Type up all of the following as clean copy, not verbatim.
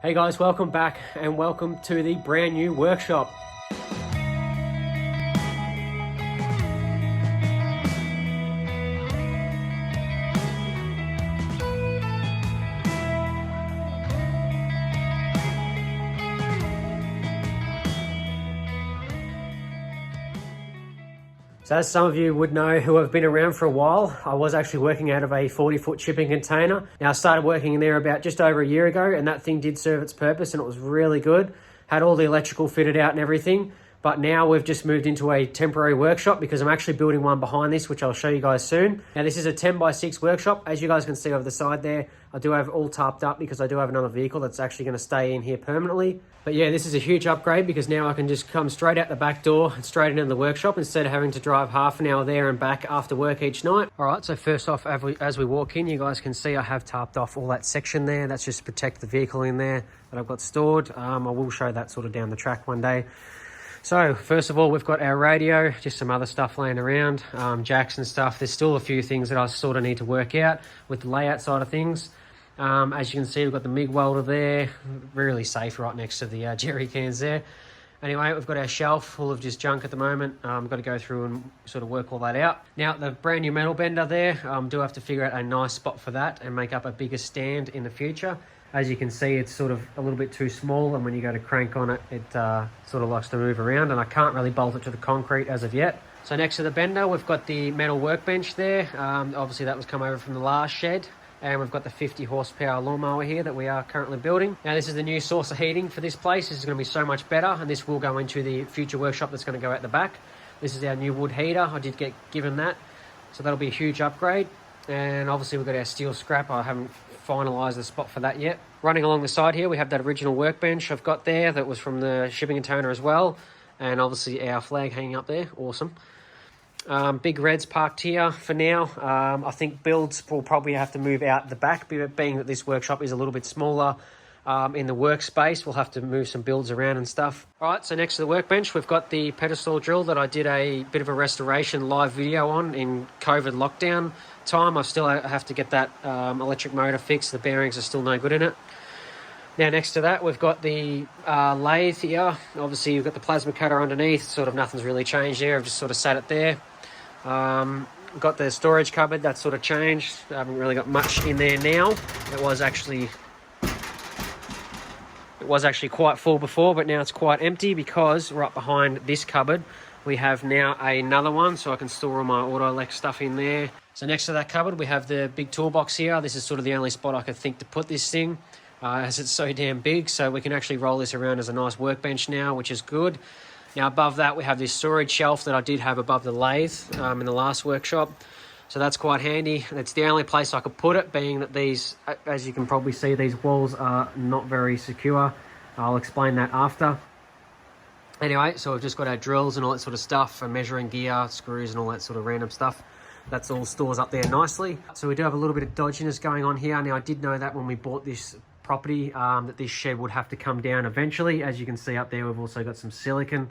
Hey guys, welcome back and welcome to the brand new workshop. So as some of you would know who have been around for a while, I was actually working out of a 40-foot shipping container. Now I started working in there about just over a year ago, and that thing did serve its purpose and it was really good. Had all the electrical fitted out and everything. But now we've just moved into a temporary workshop because I'm actually building one behind this, which I'll show you guys soon. Now this is a 10x6 workshop. As you guys can see over the side there, I do have it all tarped up because I do have another vehicle that's actually going to stay in here permanently. But yeah, this is a huge upgrade because now I can just come straight out the back door and straight into the workshop instead of having to drive half an hour there and back after work each night. All right, so first off, as we walk in, you guys can see I have tarped off all that section there. That's just to protect the vehicle in there that I've got stored. I will show that sort of down the track one day. So first of all, we've got our radio, just some other stuff laying around, jacks and stuff. There's still a few things that I sort of need to work out with the layout side of things. As you can see, we've got the MIG welder there, really safe right next to the jerry cans there. Anyway, we've got our shelf full of just junk at the moment. I've got to go through and sort of work all that out. Now, the brand new metal bender there, do have to figure out a nice spot for that and make up a bigger stand in the future. As you can see, it's sort of a little bit too small, and when you go to crank on it, it sort of likes to move around, and I can't really bolt it to the concrete as of yet. So next to the bender, we've got the metal workbench there. Obviously, that was come over from the last shed. And we've got the 50 horsepower lawnmower here that we are currently building. Now, this is the new source of heating for this place. This is going to be so much better, and this will go into the future workshop that's going to go out the back. This is our new wood heater. I did get given that, so that'll be a huge upgrade. And obviously, we've got our steel scrap. I haven't finalised the spot for that yet. Running along the side here, we have that original workbench I've got there that was from the shipping container as well. And obviously, our flag hanging up there. Awesome. Big Red's parked here for now. I think builds will probably have to move out the back, being that this workshop is a little bit smaller in the workspace. We'll have to move some builds around and stuff. All right, so next to the workbench, we've got the pedestal drill that I did a bit of a restoration live video on in COVID lockdown time. I still have to get that electric motor fixed. The bearings are still no good in it. Now, next to that, we've got the lathe here. Obviously, you've got the plasma cutter underneath. Sort of nothing's really changed there. I've just sort of sat it there. Got the storage cupboard. That's sort of changed. I haven't really got much in there now. It was actually quite full before, but now it's quite empty because right behind this cupboard, we have now another one, so I can store all my Autolect stuff in there. So next to that cupboard, we have the big toolbox here. This is sort of the only spot I could think to put this thing. As it's so damn big, so we can actually roll this around as a nice workbench now, which is good. Now above that, we have this storage shelf that I did have above the lathe in the last workshop, so that's quite handy. It's the only place I could put it, being that these, as you can probably see, these walls are not very secure. I'll explain that after. Anyway, so we've just got our drills and all that sort of stuff, and measuring gear, screws and all that sort of random stuff. That's all stores up there nicely. So we do have a little bit of dodginess going on here. Now I did know that when we bought this property, that this shed would have to come down eventually. As you can see up there, we've also got some silicon,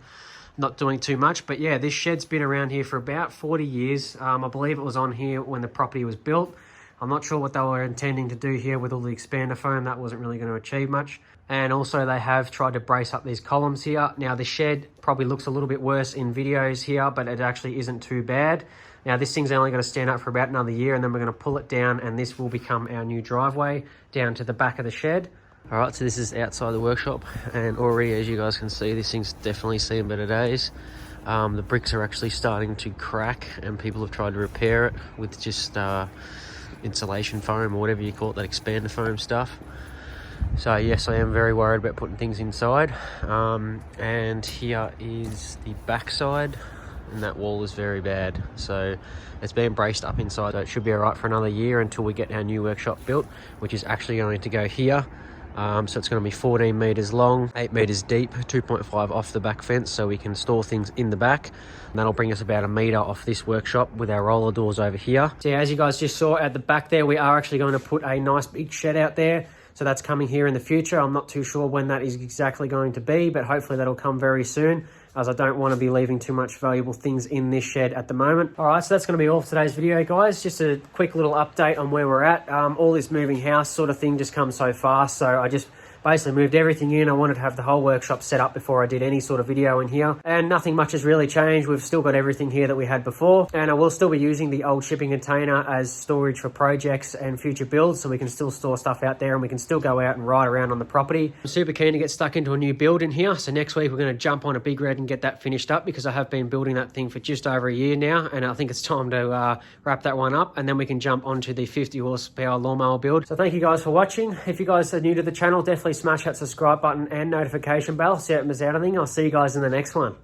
not doing too much, but yeah, this shed's been around here for about 40 years. I believe it was on here when the property was built. I'm not sure what they were intending to do here with all the expander foam. That wasn't really going to achieve much. And also they have tried to brace up these columns here. Now the shed probably looks a little bit worse in videos here, but it actually isn't too bad. Now this thing's only going to stand up for about another year, and then we're going to pull it down, and this will become our new driveway down to the back of the shed. All right, so this is outside the workshop, and already, as you guys can see, this thing's definitely seen better days. The bricks are actually starting to crack, and people have tried to repair it with just insulation foam or whatever you call it, that expander foam stuff. So yes, I am very worried about putting things inside. And here is the back side, and that wall is very bad. So it's been braced up inside, so it should be all right for another year until we get our new workshop built, which is actually going to go here. So it's going to be 14 meters long, 8 meters deep, 2.5 off the back fence, so we can store things in the back. And that'll bring us about a meter off this workshop with our roller doors over here. So yeah, as you guys just saw at the back there, we are actually going to put a nice big shed out there. So that's coming here in the future. I'm not too sure when that is exactly going to be, but hopefully that'll come very soon, as I don't want to be leaving too much valuable things in this shed at the moment. All right, so that's going to be all for today's video, guys. Just a quick little update on where we're at. All this moving house sort of thing just comes so fast, so I just basically moved everything in. I wanted to have the whole workshop set up before I did any sort of video in here, and nothing much has really changed. We've still got everything here that we had before, and I will still be using the old shipping container as storage for projects and future builds, so we can still store stuff out there and we can still go out and ride around on the property. I'm super keen to get stuck into a new build in here, so next week we're going to jump on a Big Red and get that finished up, because I have been building that thing for just over a year now, and I think it's time to wrap that one up, and then we can jump onto the 50 horsepower lawnmower build. So thank you guys for watching. If you guys are new to the channel, definitely smash that subscribe button and notification bell so you don't miss out on anything. I'll see you guys in the next one.